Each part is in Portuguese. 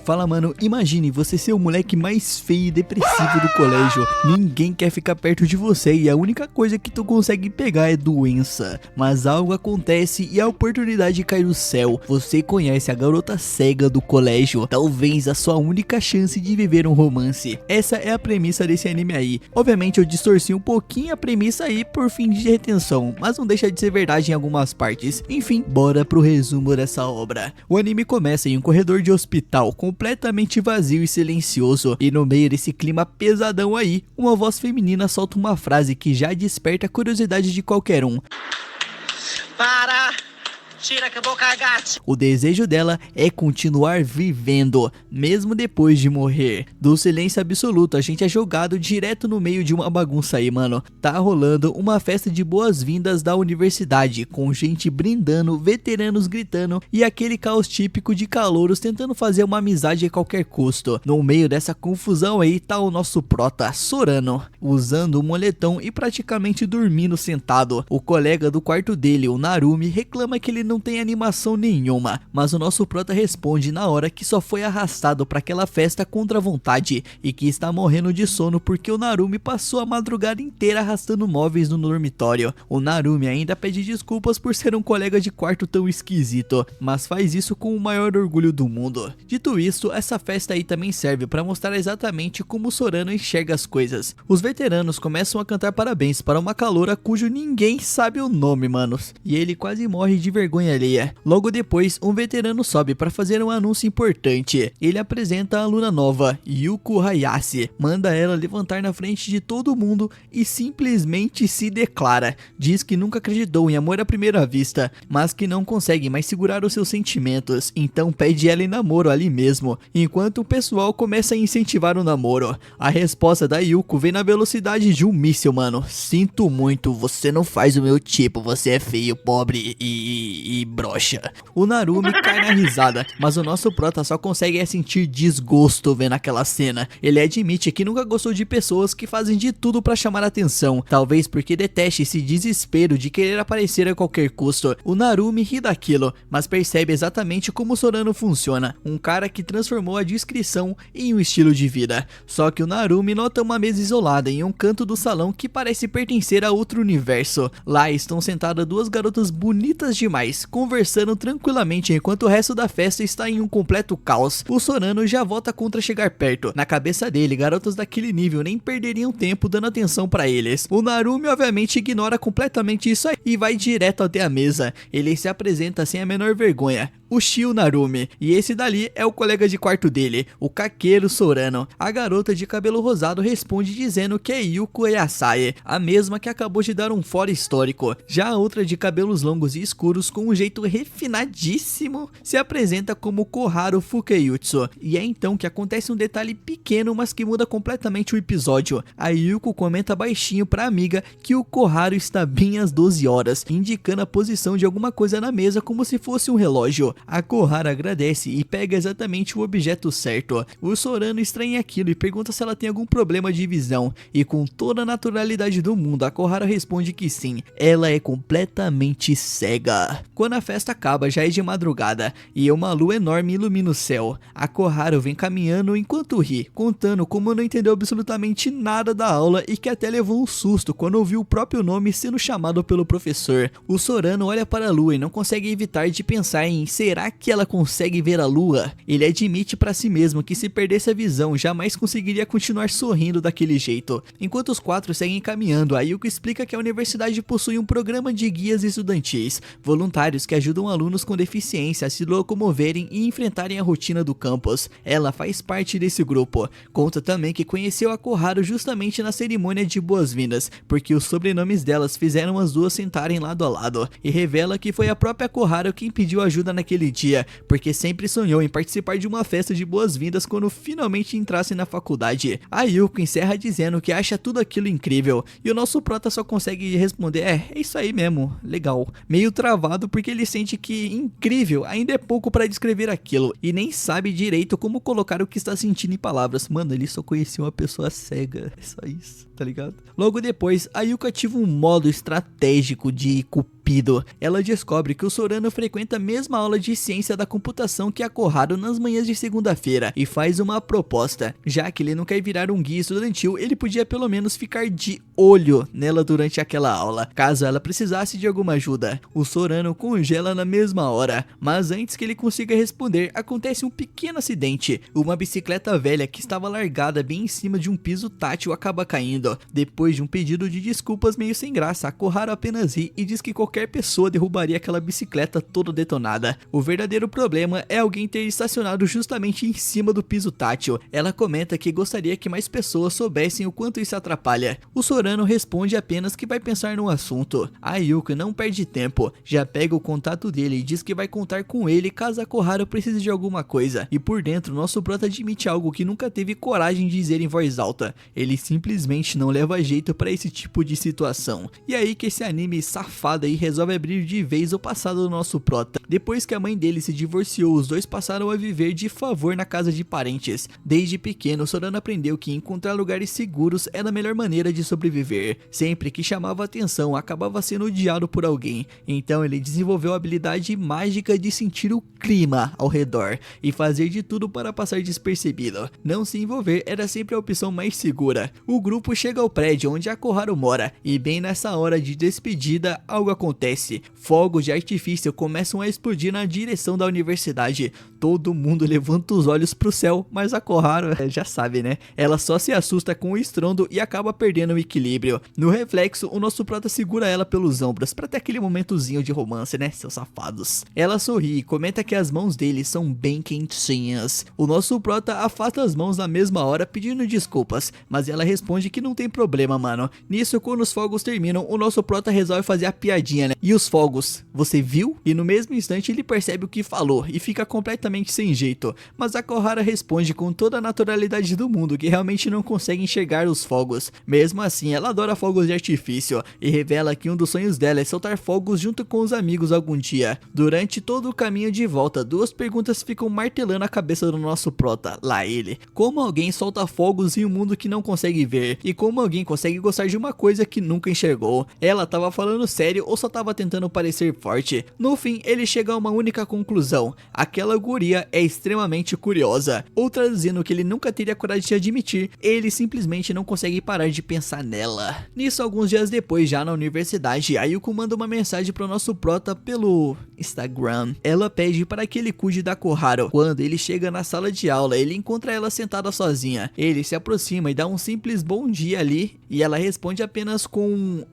Fala, mano, imagine você ser o moleque mais feio e depressivo do colégio. Ninguém quer ficar perto de você e a única coisa que tu consegue pegar é doença. Mas algo acontece e a oportunidade cai do céu. Você conhece a garota cega do colégio, talvez a sua única chance de viver um romance. Essa é a premissa desse anime aí. Obviamente eu distorci um pouquinho a premissa aí por fim de retenção, mas não deixa de ser verdade em algumas partes. Enfim, bora pro resumo dessa obra. O anime começa em um corredor de hospital completamente vazio e silencioso, e no meio desse clima pesadão aí, uma voz feminina solta uma frase que já desperta a curiosidade de qualquer um. Para! Tira que eu vou cagar! O desejo dela é continuar vivendo, mesmo depois de morrer. Do silêncio absoluto, a gente é jogado direto no meio de uma bagunça aí, mano. Tá rolando uma festa de boas-vindas da universidade, com gente brindando, veteranos gritando e aquele caos típico de calouros tentando fazer uma amizade a qualquer custo. No meio dessa confusão aí tá o nosso prota, Sorano, usando um moletom e praticamente dormindo sentado. O colega do quarto dele, o Narumi, reclama que ele não tem animação nenhuma, mas o nosso prota responde na hora que só foi arrastado para aquela festa contra a vontade e que está morrendo de sono porque o Narumi passou a madrugada inteira arrastando móveis no dormitório. O Narumi ainda pede desculpas por ser um colega de quarto tão esquisito, mas faz isso com o maior orgulho do mundo. Dito isso, essa festa aí também serve para mostrar exatamente como o Sorano enxerga as coisas. Os veteranos começam a cantar parabéns para uma caloura cujo ninguém sabe o nome, manos, e ele quase morre de vergonha alheia. Logo depois, um veterano sobe para fazer um anúncio importante. Ele apresenta a aluna nova, Yuko Hayashi, manda ela levantar na frente de todo mundo e simplesmente se declara. Diz que nunca acreditou em amor à primeira vista, mas que não consegue mais segurar os seus sentimentos, então pede ela em namoro ali mesmo, enquanto o pessoal começa a incentivar o namoro. A resposta da Yuko vem na velocidade de um míssil, mano. Sinto muito, você não faz o meu tipo, você é feio, pobre e broxa. O Narumi cai na risada, mas o nosso prota só consegue sentir desgosto vendo aquela cena. Ele admite que nunca gostou de pessoas que fazem de tudo pra chamar a atenção, talvez porque deteste esse desespero de querer aparecer a qualquer custo. O Narumi ri daquilo, mas percebe exatamente como o Sorano funciona, um cara que transformou a discrição em um estilo de vida. Só que o Narumi nota uma mesa isolada em um canto do salão que parece pertencer a outro universo. Lá estão sentadas duas garotas bonitas demais, conversando tranquilamente enquanto o resto da festa está em um completo caos. O Sorano já volta contra chegar perto. Na cabeça dele, garotas daquele nível nem perderiam tempo dando atenção pra eles. O Narumi obviamente ignora completamente isso aí e vai direto até a mesa. Ele se apresenta sem a menor vergonha. O Shio Narumi, e esse dali é o colega de quarto dele, o Kakeru Sorano. A garota de cabelo rosado responde dizendo que é Yuko Yasae, a mesma que acabou de dar um fora histórico. Já a outra de cabelos longos e escuros com um jeito refinadíssimo se apresenta como Koharu Fukeyutsu, e é então que acontece um detalhe pequeno mas que muda completamente o episódio. A Yuko comenta baixinho pra amiga que o Koharu está bem às 12 horas, indicando a posição de alguma coisa na mesa como se fosse um relógio. A Koharu agradece e pega exatamente o objeto certo. O Sorano estranha aquilo e pergunta se ela tem algum problema de visão, e com toda a naturalidade do mundo a Koharu responde que sim, ela é completamente cega. Quando a festa acaba já é de madrugada e uma lua enorme ilumina o céu. A Koharu vem caminhando enquanto ri, contando como não entendeu absolutamente nada da aula e que até levou um susto quando ouviu o próprio nome sendo chamado pelo professor. O Sorano olha para a lua e não consegue evitar de pensar em será que ela consegue ver a lua? Ele admite para si mesmo que se perdesse a visão jamais conseguiria continuar sorrindo daquele jeito. Enquanto os quatro seguem caminhando, a Yuko explica que a universidade possui um programa de guias estudantis, voluntários que ajudam alunos com deficiência a se locomoverem e enfrentarem a rotina do campus. Ela faz parte desse grupo. Conta também que conheceu a Koharu justamente na cerimônia de boas-vindas, porque os sobrenomes delas fizeram as duas sentarem lado a lado, e revela que foi a própria Koharu quem pediu ajuda naquele dia, porque sempre sonhou em participar de uma festa de boas-vindas quando finalmente entrasse na faculdade. A Yuko encerra dizendo que acha tudo aquilo incrível, e o nosso prota só consegue responder, é isso aí mesmo, legal. Meio travado porque ele sente que incrível ainda é pouco para descrever aquilo, e nem sabe direito como colocar o que está sentindo em palavras. Mano, ele só conhecia uma pessoa cega, é só isso, tá ligado? Logo depois, a Yuko ativa um modo estratégico de entupido. Ela descobre que o Sorano frequenta a mesma aula de ciência da computação que a Koharu nas manhãs de segunda-feira e faz uma proposta. Já que ele não quer virar um guia estudantil, ele podia pelo menos ficar de olho nela durante aquela aula, caso ela precisasse de alguma ajuda. O Sorano congela na mesma hora, mas antes que ele consiga responder, acontece um pequeno acidente. Uma bicicleta velha que estava largada bem em cima de um piso tátil acaba caindo. Depois de um pedido de desculpas meio sem graça, a Koharu apenas ri e diz que qualquer pessoa derrubaria aquela bicicleta toda detonada. O verdadeiro problema é alguém ter estacionado justamente em cima do piso tátil. Ela comenta que gostaria que mais pessoas soubessem o quanto isso atrapalha. O Sorano responde apenas que vai pensar no assunto. A Yuko não perde tempo, já pega o contato dele e diz que vai contar com ele caso a Koharu precise de alguma coisa. E por dentro, nosso prota admite algo que nunca teve coragem de dizer em voz alta. Ele simplesmente não leva jeito pra esse tipo de situação. E aí que esse anime safado aí resolve abrir de vez o passado do nosso prota. Depois que a mãe dele se divorciou, os dois passaram a viver de favor na casa de parentes. Desde pequeno, Sorano aprendeu que encontrar lugares seguros era a melhor maneira de sobreviver. Sempre que chamava atenção, acabava sendo odiado por alguém. Então ele desenvolveu a habilidade mágica de sentir o clima ao redor e fazer de tudo para passar despercebido. Não se envolver era sempre a opção mais segura. O grupo chega ao prédio onde a Koharu mora e bem nessa hora de despedida algo acontece. Fogos de artifício começam a explodir na direção da universidade. Todo mundo levanta os olhos pro céu, mas a Koharu já sabe, né? Ela só se assusta com o estrondo e acaba perdendo o equilíbrio. No reflexo, o nosso prota segura ela pelos ombros pra ter aquele momentozinho de romance, né, seus safados? Ela sorri e comenta que as mãos dele são bem quentinhas. O nosso prota afasta as mãos na mesma hora pedindo desculpas, mas ela responde que não tem problema, mano. Nisso, quando os fogos terminam, o nosso prota resolve fazer a piadinha, né? E os fogos, você viu? E no mesmo instante ele percebe o que falou e fica completamente sem jeito. Mas a Koharu responde com toda a naturalidade do mundo que realmente não consegue enxergar os fogos. Mesmo assim, ela adora fogos de artifício e revela que um dos sonhos dela é soltar fogos junto com os amigos algum dia. Durante todo o caminho de volta, duas perguntas ficam martelando a cabeça do nosso prota, lá ele. Como alguém solta fogos em um mundo que não consegue ver? E como alguém consegue gostar de uma coisa que nunca enxergou? Ela tava falando sério ou só tava tentando parecer forte? No fim, ele chega a uma única conclusão: aquela guria é extremamente curiosa. Ou traduzindo o que ele nunca teria coragem de admitir, ele simplesmente não consegue parar de pensar nela. Nisso, alguns dias depois, já na universidade, a Yuko manda uma mensagem pro nosso prota pelo Instagram. Ela pede para que ele cuide da Koharu. Quando ele chega na sala de aula, ele encontra ela sentada sozinha. Ele se aproxima e dá um simples bom dia ali, e ela responde apenas com um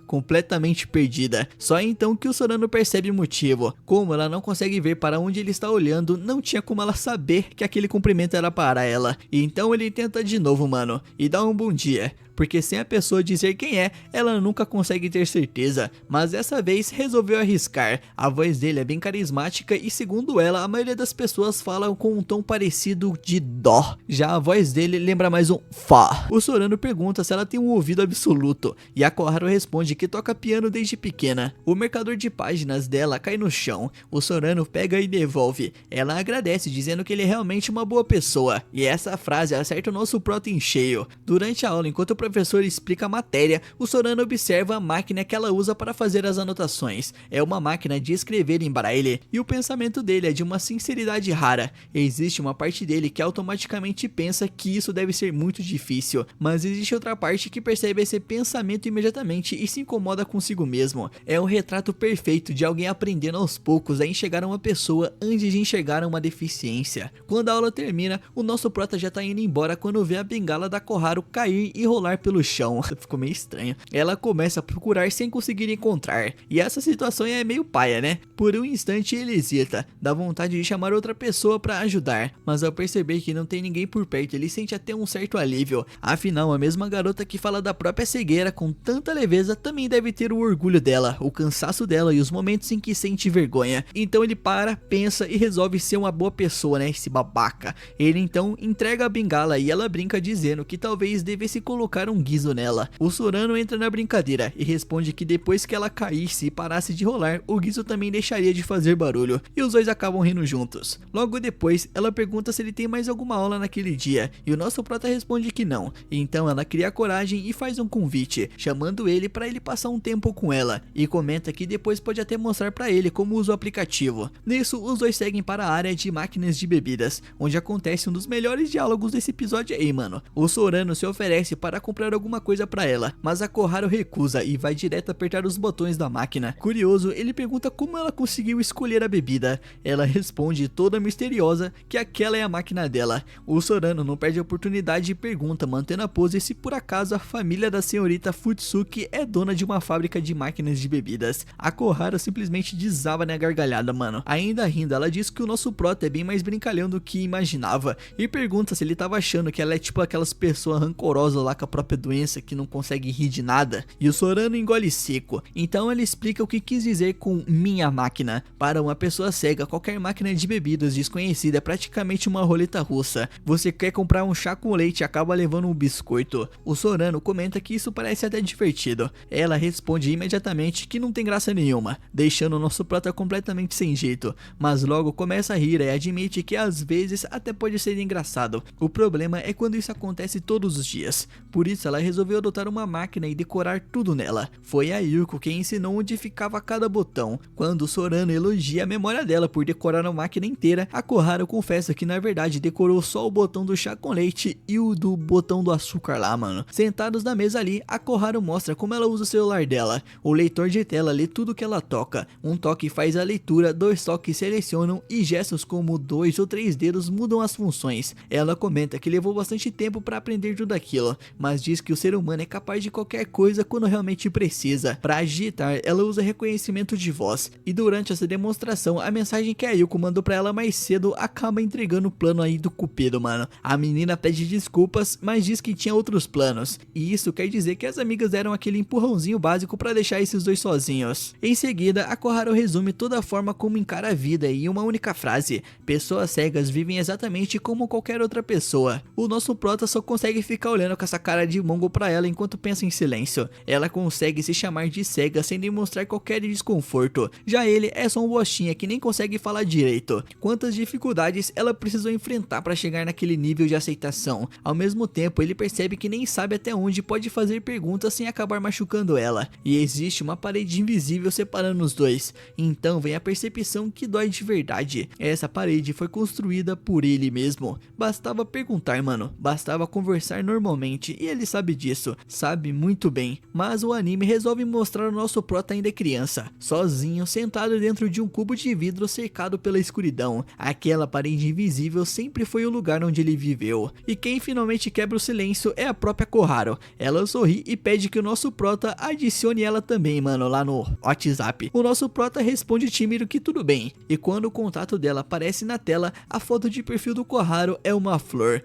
completamente perdida. Só então que o Sorano percebe o motivo. Como ela não consegue ver para onde ele está olhando, não tinha como ela saber que aquele cumprimento era para ela. E então ele tenta de novo, mano, e dá um bom dia. Porque sem a pessoa dizer quem é, ela nunca consegue ter certeza. Mas dessa vez resolveu arriscar. A voz dele é bem carismática e, segundo ela, a maioria das pessoas falam com um tom parecido de dó. Já a voz dele lembra mais um fá. O Sorano pergunta se ela tem um ouvido absoluto e a Koharu responde que toca piano desde pequena. O marcador de páginas dela cai no chão. O Sorano pega e devolve. Ela agradece, dizendo que ele é realmente uma boa pessoa. E essa frase acerta o nosso prota em cheio. Durante a aula, enquanto o professor explica a matéria, o Sorano observa a máquina que ela usa para fazer as anotações. É uma máquina de escrever em braille, e o pensamento dele é de uma sinceridade rara. Existe uma parte dele que automaticamente pensa que isso deve ser muito difícil, mas existe outra parte que percebe esse pensamento imediatamente e se incomoda consigo mesmo. É um retrato perfeito de alguém aprendendo aos poucos a enxergar uma pessoa antes de enxergar uma deficiência. Quando a aula termina, o nosso prota já tá indo embora quando vê a bengala da Koharu cair e rolar pelo chão. Ficou meio estranho. Ela começa a procurar sem conseguir encontrar. E essa situação é meio paia, né? Por um instante ele hesita, dá vontade de chamar outra pessoa pra ajudar, mas ao perceber que não tem ninguém por perto, ele sente até um certo alívio. Afinal, a mesma garota que fala da própria cegueira com tanta leveza também deve ter o orgulho dela, o cansaço dela e os momentos em que sente vergonha. Então ele para, pensa e resolve ser uma boa pessoa, né? Esse babaca. Ele então entrega a bengala e ela brinca dizendo que talvez devesse colocar um guiso nela. O Sorano entra na brincadeira e responde que depois que ela caísse e parasse de rolar, o guiso também deixaria de fazer barulho, e os dois acabam rindo juntos. Logo depois, ela pergunta se ele tem mais alguma aula naquele dia, e o nosso prota responde que não. Então ela cria coragem e faz um convite, chamando ele para ele passar um tempo com ela, e comenta que depois pode até mostrar pra ele como usa o aplicativo. Nisso, os dois seguem para a área de máquinas de bebidas, onde acontece um dos melhores diálogos desse episódio aí, mano. O Sorano se oferece para comprar alguma coisa pra ela, mas a Koharu recusa e vai direto apertar os botões da máquina. Curioso, ele pergunta como ela conseguiu escolher a bebida. Ela responde toda misteriosa que aquela é a máquina dela. O Sorano não perde a oportunidade e pergunta, mantendo a pose, se por acaso a família da senhorita Futsuki é dona de uma fábrica de máquinas de bebidas. A Koharu simplesmente desaba na gargalhada, mano. Ainda rindo, ela diz que o nosso prota é bem mais brincalhão do que imaginava e pergunta se ele tava achando que ela é tipo aquelas pessoas rancorosas lá com a própria doença que não consegue rir de nada. E o Sorano engole seco. Então ele explica o que quis dizer com minha máquina. Para uma pessoa cega, qualquer máquina de bebidas desconhecida é praticamente uma roleta russa. Você quer comprar um chá com leite e acaba levando um biscoito. O Sorano comenta que isso parece até divertido. Ela responde imediatamente que não tem graça nenhuma, deixando o nosso prota completamente sem jeito, mas logo começa a rir e admite que às vezes até pode ser engraçado. O problema é quando isso acontece todos os dias, por isso ela resolveu adotar uma máquina e decorar tudo nela. Foi a Yuko quem ensinou onde ficava cada botão. Quando o Sorano elogia a memória dela por decorar a máquina inteira, a Koharu confessa que na verdade decorou só o botão do chá com leite e o do botão do açúcar lá, mano. Sentados na mesa ali, a Koharu mostra como ela usa o celular dela. O leitor de tela lê tudo que ela toca. Um toque faz a leitura, 2 toques selecionam e gestos como 2 ou 3 dedos mudam as funções. Ela comenta que levou bastante tempo para aprender tudo aquilo, mas diz que o ser humano é capaz de qualquer coisa quando realmente precisa. Para agitar, ela usa reconhecimento de voz, e durante essa demonstração, a mensagem que a Yuko mandou para ela mais cedo acaba entregando o plano aí do Cupido, mano. A menina pede desculpas, mas diz que tinha outros planos, e isso quer dizer que as amigas deram aquele empurrãozinho básico para deixar esses dois sozinhos. Em seguida, a Koharu resume toda a forma como encara a vida em uma única frase: pessoas cegas vivem exatamente como qualquer outra pessoa. O nosso prota só consegue ficar olhando com essa cara de mongo pra ela enquanto pensa em silêncio. Ela consegue se chamar de cega sem demonstrar qualquer desconforto, já ele é só um bostinha que nem consegue falar direito. Quantas dificuldades ela precisou enfrentar para chegar naquele nível de aceitação. Ao mesmo tempo, ele percebe que nem sabe até onde pode fazer perguntas sem acabar machucando ela, e existe uma parede invisível separando os dois. Então vem a percepção que dói de verdade. Essa parede foi construída por ele mesmo. Bastava perguntar, mano, bastava conversar normalmente, e ele sabe disso, sabe muito bem. Mas o anime resolve mostrar o nosso prota ainda criança, sozinho, sentado dentro de um cubo de vidro cercado pela escuridão. Aquela parede invisível sempre foi o lugar onde ele viveu. E quem finalmente quebra o silêncio é a própria Koharu. Ela sorri e pede que o nosso prota adicione ela também, mano, lá no WhatsApp. O nosso prota responde tímido que tudo bem, e quando o contato dela aparece na tela, a foto de perfil do Koharu é uma flor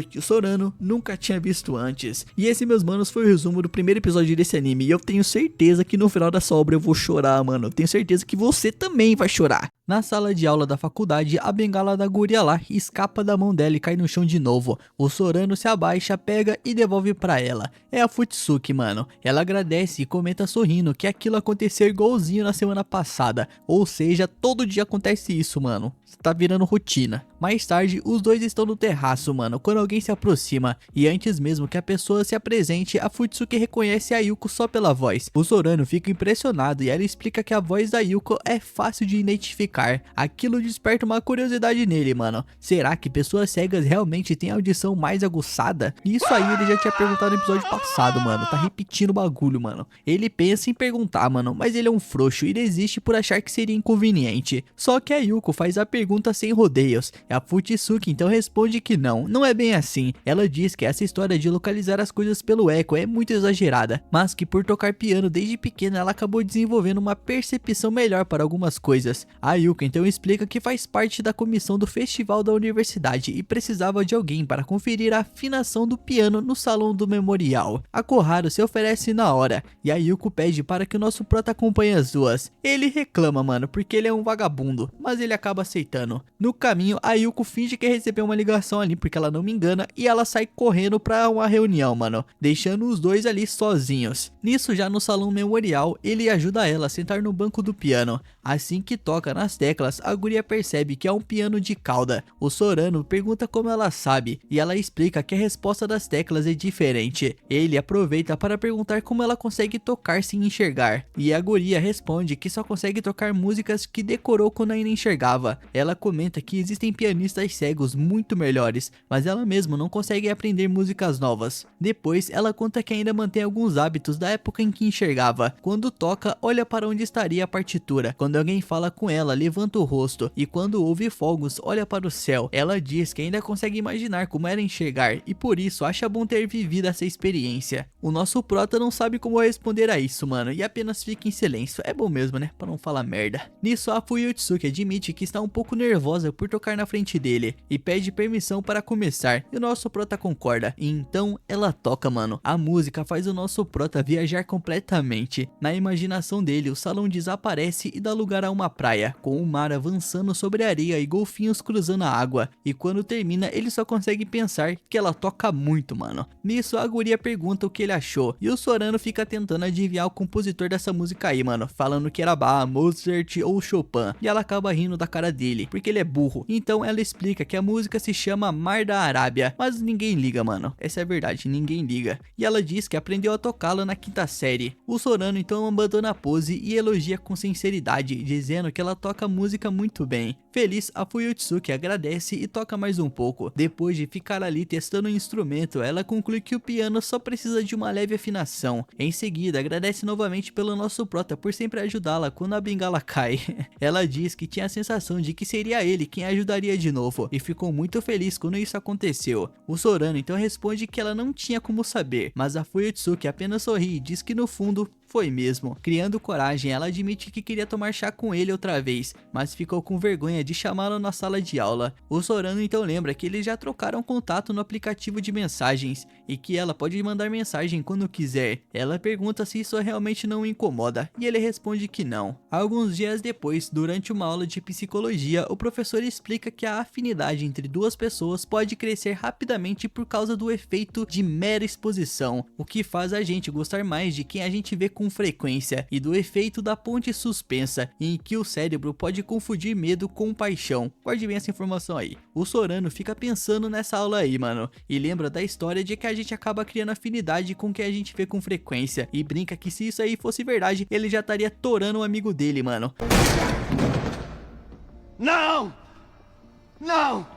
que o Sorano nunca tinha visto antes. E esse, meus manos, foi o resumo do primeiro episódio desse anime, e eu tenho certeza que no final dessa obra eu vou chorar, mano. Eu tenho certeza que você também vai chorar. Na sala de aula da faculdade, a bengala da guria lá escapa da mão dela e cai no chão de novo. O Sorano se abaixa, pega e devolve pra ela. É a Futsuki, mano. Ela agradece e comenta sorrindo que aquilo aconteceu igualzinho na semana passada. Ou seja, todo dia acontece isso, mano. Tá virando rotina. Mais tarde, os dois estão no terraço, mano, quando alguém se aproxima. E antes mesmo que a pessoa se apresente, a Futsuki reconhece a Yuko só pela voz. O Sorano fica impressionado e ela explica que a voz da Yuko é fácil de identificar. Aquilo desperta uma curiosidade nele, mano. Será que pessoas cegas realmente têm audição mais aguçada? Isso aí ele já tinha perguntado no episódio passado, mano. Tá repetindo o bagulho, mano. Ele pensa em perguntar, mano, mas ele é um frouxo e desiste por achar que seria inconveniente. Só que a Yuko faz a pergunta sem rodeios. A Futsuki então responde que não é bem assim. Ela diz que essa história de localizar as coisas pelo eco é muito exagerada, mas que por tocar piano desde pequena ela acabou desenvolvendo uma percepção melhor para algumas coisas. A Yuko então explica que faz parte da comissão do festival da universidade e precisava de alguém para conferir a afinação do piano no salão do memorial. A Koharu se oferece na hora e a Yuko pede para que o nosso prota acompanhe as duas. Ele reclama, mano, porque ele é um vagabundo, mas ele acaba aceitando. No caminho, a Yuko finge que recebeu uma ligação ali porque ela não me engana e ela sai correndo pra uma reunião, mano, deixando os dois ali sozinhos. Nisso, já no salão memorial, ele ajuda ela a sentar no banco do piano. Assim que toca nas teclas, a guria percebe que é um piano de cauda. O Sorano pergunta como ela sabe e ela explica que a resposta das teclas é diferente. Ele aproveita para perguntar como ela consegue tocar sem enxergar. E a guria responde que só consegue tocar músicas que decorou quando ainda enxergava. Ela comenta que existem pianistas cegos muito melhores, mas ela mesma não consegue aprender músicas novas. Depois ela conta que ainda mantém alguns hábitos da época em que enxergava. Quando toca, olha para onde estaria a partitura. Quando alguém fala com ela, levanta o rosto. E quando ouve fogos, olha para o céu. Ela diz que ainda consegue imaginar como era enxergar e por isso acha bom ter vivido essa experiência. O nosso prota não sabe como responder a isso, mano, e apenas fica em silêncio. É bom mesmo, né? Pra não falar merda. Nisso, a Fuyutsuki admite que está um pouco nervosa por tocar na frente dele e pede permissão para começar, e o nosso prota concorda. E então ela toca, mano. A música faz o nosso prota viajar completamente. Na imaginação dele, o salão desaparece e dá lugar a uma praia, com o mar avançando sobre a areia e golfinhos cruzando a água. E quando termina, ele só consegue pensar que ela toca muito, mano. Nisso, a guria pergunta o que ele achou, e o Sorano fica tentando adivinhar o compositor dessa música aí, mano, falando que era Bach, Mozart ou Chopin, e ela acaba rindo da cara dele, porque ele é burro. Então ela explica que a música se chama Mar da Arábia, mas ninguém liga, mano, essa é a verdade, ninguém liga. E ela diz que aprendeu a tocá-la na quinta série. O Sorano então abandona a pose e elogia com sinceridade, dizendo que ela toca a música muito bem. Feliz, a Fuyutsuki agradece e toca mais um pouco. Depois de ficar ali testando o instrumento, ela conclui que o piano só precisa de uma leve afinação. Em seguida, agradece novamente pelo nosso prota por sempre ajudá-la quando a bengala cai. Ela diz que tinha a sensação de que seria ele quem ajudaria de novo, e ficou muito feliz quando isso aconteceu. O Sorano então responde que ela não tinha como saber, mas a Fuyutsuki apenas sorri e diz que no fundo foi mesmo. Criando coragem, ela admite que queria tomar chá com ele outra vez, mas ficou com vergonha de chamá-lo na sala de aula. O Sorano então lembra que eles já trocaram contato no aplicativo de mensagens e que ela pode mandar mensagem quando quiser. Ela pergunta se isso realmente não o incomoda e ele responde que não. Alguns dias depois, durante uma aula de psicologia, o professor explica que a afinidade entre duas pessoas pode crescer rapidamente por causa do efeito de mera exposição, o que faz a gente gostar mais de quem a gente vê com frequência, e do efeito da ponte suspensa, em que o cérebro pode confundir medo com paixão. Guarde bem essa informação aí. O Sorano fica pensando nessa aula aí, mano, e lembra da história de que a gente acaba criando afinidade com quem a gente vê com frequência, e brinca que se isso aí fosse verdade, ele já estaria torando o amigo dele, mano. Não! Não!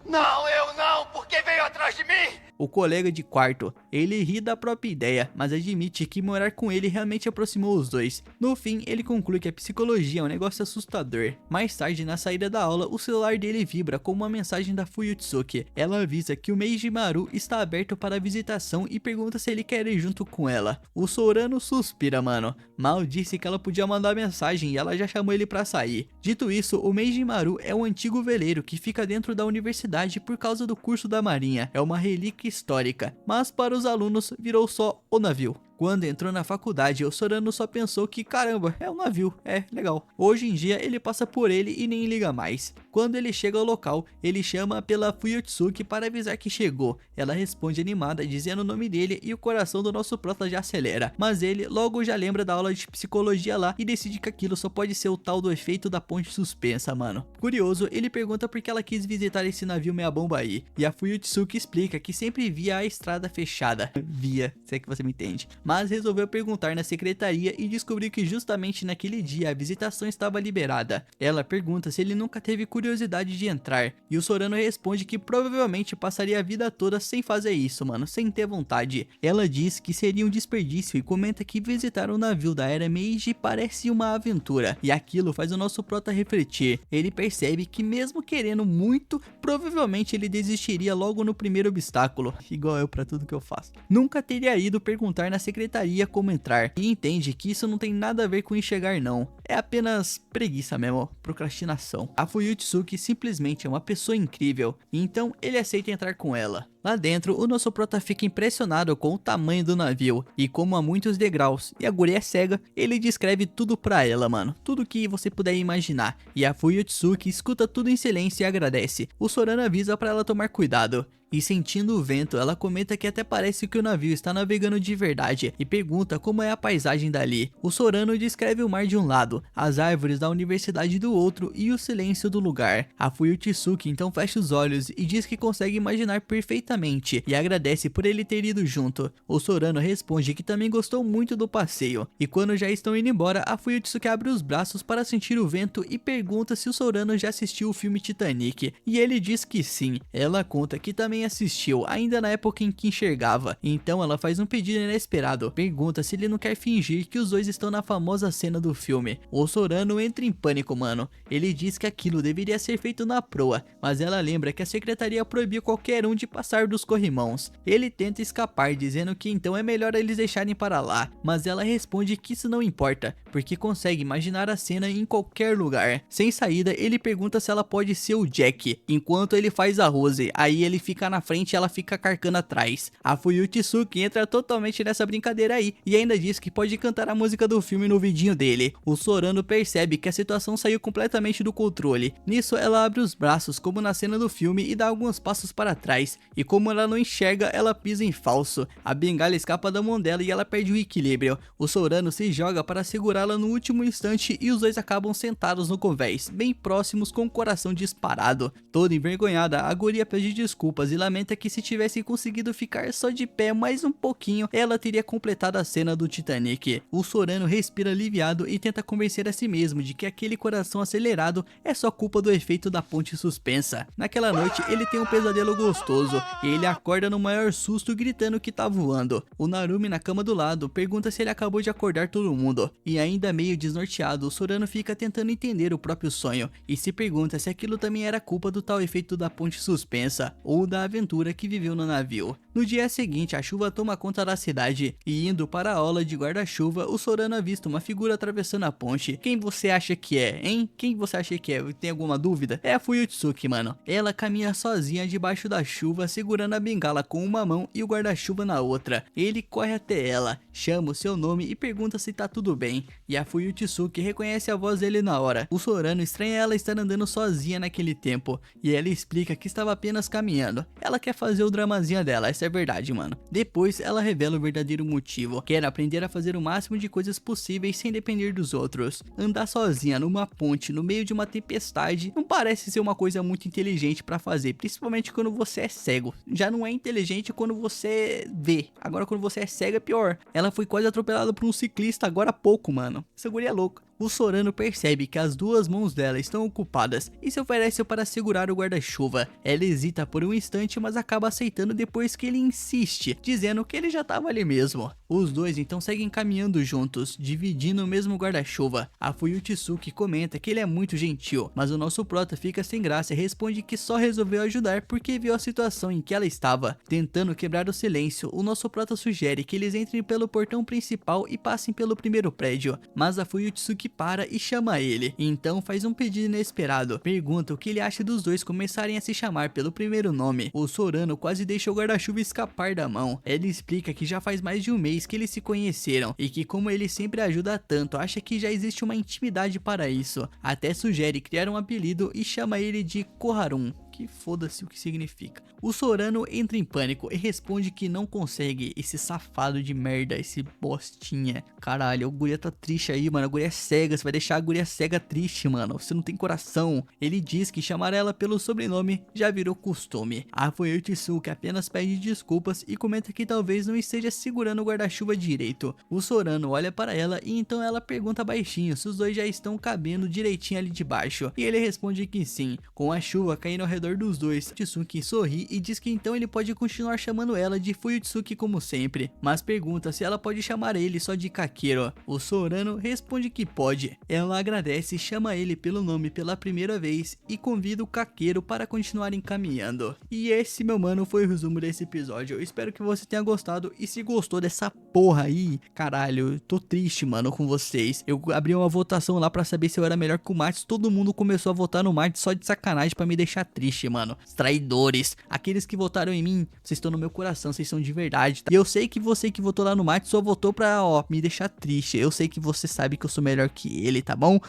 Não, eu não! Porque veio atrás de mim! O colega de quarto, ele ri da própria ideia, mas admite que morar com ele realmente aproximou os dois. No fim, ele conclui que a psicologia é um negócio assustador. Mais tarde, na saída da aula, o celular dele vibra com uma mensagem da Fuyutsuki. Ela avisa que o Meiji Maru está aberto para visitação e pergunta se ele quer ir junto com ela. O Sorano suspira, mano. Mal disse que ela podia mandar mensagem e ela já chamou ele pra sair. Dito isso, o Meiji Maru é um antigo veleiro que fica dentro da universidade por causa do curso da marinha. É uma relíquia histórica, mas para os alunos virou só o navio. Quando entrou na faculdade, o Sorano só pensou que caramba, é um navio, é legal. Hoje em dia ele passa por ele e nem liga mais. Quando ele chega ao local, ele chama pela Fuyutsuki para avisar que chegou. Ela responde animada dizendo o nome dele e o coração do nosso prota já acelera. Mas ele logo já lembra da aula de psicologia lá e decide que aquilo só pode ser o tal do efeito da ponte suspensa, mano. Curioso, ele pergunta por que ela quis visitar esse navio meia bomba aí. E a Fuyutsuki explica que sempre via a estrada fechada. Via, se é que você me entende. Mas resolveu perguntar na secretaria e descobriu que justamente naquele dia a visitação estava liberada. Ela pergunta se ele nunca teve curiosidade de entrar, e o Sorano responde que provavelmente passaria a vida toda sem fazer isso, mano, sem ter vontade. Ela diz que seria um desperdício e comenta que visitar o navio da Era Meiji parece uma aventura, e aquilo faz o nosso prota refletir. Ele percebe que mesmo querendo muito, provavelmente ele desistiria logo no primeiro obstáculo, igual eu pra tudo que eu faço. Nunca teria ido perguntar na secretaria como entrar, e entende que isso não tem nada a ver com enxergar não, é apenas preguiça mesmo, procrastinação. A Fuyutsuki simplesmente é uma pessoa incrível, e então ele aceita entrar com ela. Lá dentro, o nosso prota fica impressionado com o tamanho do navio e como há muitos degraus, e a guria é cega, ele descreve tudo pra ela, mano, tudo que você puder imaginar, e a Fuyutsuki escuta tudo em silêncio e agradece. O Sorano avisa pra ela tomar cuidado, e sentindo o vento, ela comenta que até parece que o navio está navegando de verdade, e pergunta como é a paisagem dali. O Sorano descreve o mar de um lado, as árvores da universidade do outro e o silêncio do lugar. A Fuyutsuki então fecha os olhos e diz que consegue imaginar perfeitamente perfeitamente e agradece por ele ter ido junto. O Sorano responde que também gostou muito do passeio, e quando já estão indo embora, a Fuyutsuki abre os braços para sentir o vento e pergunta se o Sorano já assistiu o filme Titanic, e ele diz que sim. Ela conta que também assistiu, ainda na época em que enxergava, então ela faz um pedido inesperado, pergunta se ele não quer fingir que os dois estão na famosa cena do filme. O Sorano entra em pânico, mano. Ele diz que aquilo deveria ser feito na proa, mas ela lembra que a secretaria proibiu qualquer um de passar dos corrimãos. Ele tenta escapar, dizendo que então é melhor eles deixarem para lá, mas ela responde que isso não importa, porque consegue imaginar a cena em qualquer lugar. Sem saída, ele pergunta se ela pode ser o Jack, enquanto ele faz a Rose. Aí ele fica na frente e ela fica carcando atrás. A Fuyutsuki entra totalmente nessa brincadeira aí e ainda diz que pode cantar a música do filme no vidinho dele. O Sorano percebe que a situação saiu completamente do controle. Nisso, ela abre os braços como na cena do filme e dá alguns passos para trás, e como ela não enxerga, ela pisa em falso. A bengala escapa da mão dela e ela perde o equilíbrio. O Sorano se joga para segurá-la no último instante e os dois acabam sentados no convés, bem próximos, com o coração disparado. Toda envergonhada, a guria pede desculpas e lamenta que se tivesse conseguido ficar só de pé mais um pouquinho, ela teria completado a cena do Titanic. O Sorano respira aliviado e tenta convencer a si mesmo de que aquele coração acelerado é só culpa do efeito da ponte suspensa. Naquela noite, ele tem um pesadelo gostoso e ele acorda no maior susto gritando que tá voando. O Narumi, na cama do lado, pergunta se ele acabou de acordar todo mundo, e ainda meio desnorteado, o Sorano fica tentando entender o próprio sonho e se pergunta se aquilo também era culpa do tal efeito da ponte suspensa ou da aventura que viveu no navio. No dia seguinte, a chuva toma conta da cidade e, indo para a aula de guarda-chuva, o Sorano avista uma figura atravessando a ponte. Quem você acha que é, hein? Quem você acha que é? Tem alguma dúvida? É a Fuyutsuki, mano. Ela caminha sozinha debaixo da chuva, segurando a bengala com uma mão e o guarda-chuva na outra. Ele corre até ela, chama o seu nome e pergunta se tá tudo bem, e a Fuyutsuki reconhece a voz dele na hora. O Sorano estranha ela estar andando sozinha naquele tempo, e ela explica que estava apenas caminhando. Ela quer fazer o dramazinha dela, essa é verdade, mano. Depois ela revela o verdadeiro motivo: quer aprender a fazer o máximo de coisas possíveis sem depender dos outros. Andar sozinha numa ponte no meio de uma tempestade não parece ser uma coisa muito inteligente pra fazer, principalmente quando você é cego. Já não é inteligente quando você vê, agora quando você é cego é pior. Ela foi quase atropelada por um ciclista agora há pouco, mano. Essa guria é louca. O Sorano percebe que as duas mãos dela estão ocupadas e se oferece para segurar o guarda-chuva. Ela hesita por um instante, mas acaba aceitando depois que ele insiste, dizendo que ele já estava ali mesmo. Os dois então seguem caminhando juntos, dividindo o mesmo guarda-chuva. A Fuyutsuki comenta que ele é muito gentil, mas o nosso prota fica sem graça e responde que só resolveu ajudar porque viu a situação em que ela estava. Tentando quebrar o silêncio, o nosso prota sugere que eles entrem pelo portão principal e passem pelo primeiro prédio, mas a Fuyutsuki para e chama ele. Então faz um pedido inesperado, pergunta o que ele acha dos dois começarem a se chamar pelo primeiro nome. O Sorano quase deixa o guarda-chuva escapar da mão. Ele explica que já faz mais de um mês que eles se conheceram e que, como ele sempre ajuda tanto, acha que já existe uma intimidade para isso. Até sugere criar um apelido e chama ele de Koharun, que foda-se o que significa. O Sorano entra em pânico e responde que não consegue. Esse safado de merda, esse bostinha. Caralho, a guria tá triste aí, mano. A guria é cega, você vai deixar a guria cega triste, mano. Você não tem coração. Ele diz que chamar ela pelo sobrenome já virou costume. A Fuyutsuki apenas pede desculpas e comenta que talvez não esteja segurando o guarda-chuva direito. O Sorano olha para ela e então ela pergunta baixinho se os dois já estão cabendo direitinho ali de baixo. E ele responde que sim, com a chuva caindo ao redor dos dois. Fuyutsuki sorri e diz que então ele pode continuar chamando ela de Fuyutsuki como sempre, mas pergunta se ela pode chamar ele só de Kakero. O Sorano responde que pode. Ela agradece e chama ele pelo nome pela primeira vez e convida o Kakero para continuarem caminhando. E esse, meu mano, foi o resumo desse episódio. Eu espero que você tenha gostado, e se gostou dessa porra aí, caralho, eu tô triste, mano, com vocês. Eu abri uma votação lá pra saber se eu era melhor que o Martins, todo mundo começou a votar no Martins só de sacanagem pra me deixar triste, mano. Os traidores, aqueles que votaram em mim, vocês estão no meu coração, vocês são de verdade, tá? E eu sei que você que votou lá no Martins só votou pra, ó, me deixar triste. Eu sei que você sabe que eu sou melhor que ele, tá bom?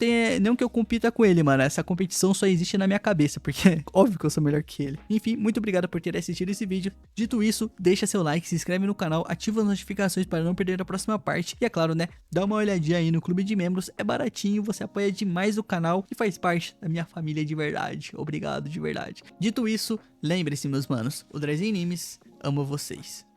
Não que eu compita com ele, mano, essa competição só existe na minha cabeça, porque é óbvio que eu sou melhor que ele. Enfim, muito obrigado por ter assistido esse vídeo. Dito isso, deixa seu like, se inscreve no canal, ativa as notificações para não perder a próxima parte. E é claro, né, dá uma olhadinha aí no clube de membros, é baratinho, você apoia demais o canal e faz parte da minha família de verdade. Obrigado, de verdade. verdade. Dito isso, lembre-se, meus manos, o Drazen Nimes ama vocês.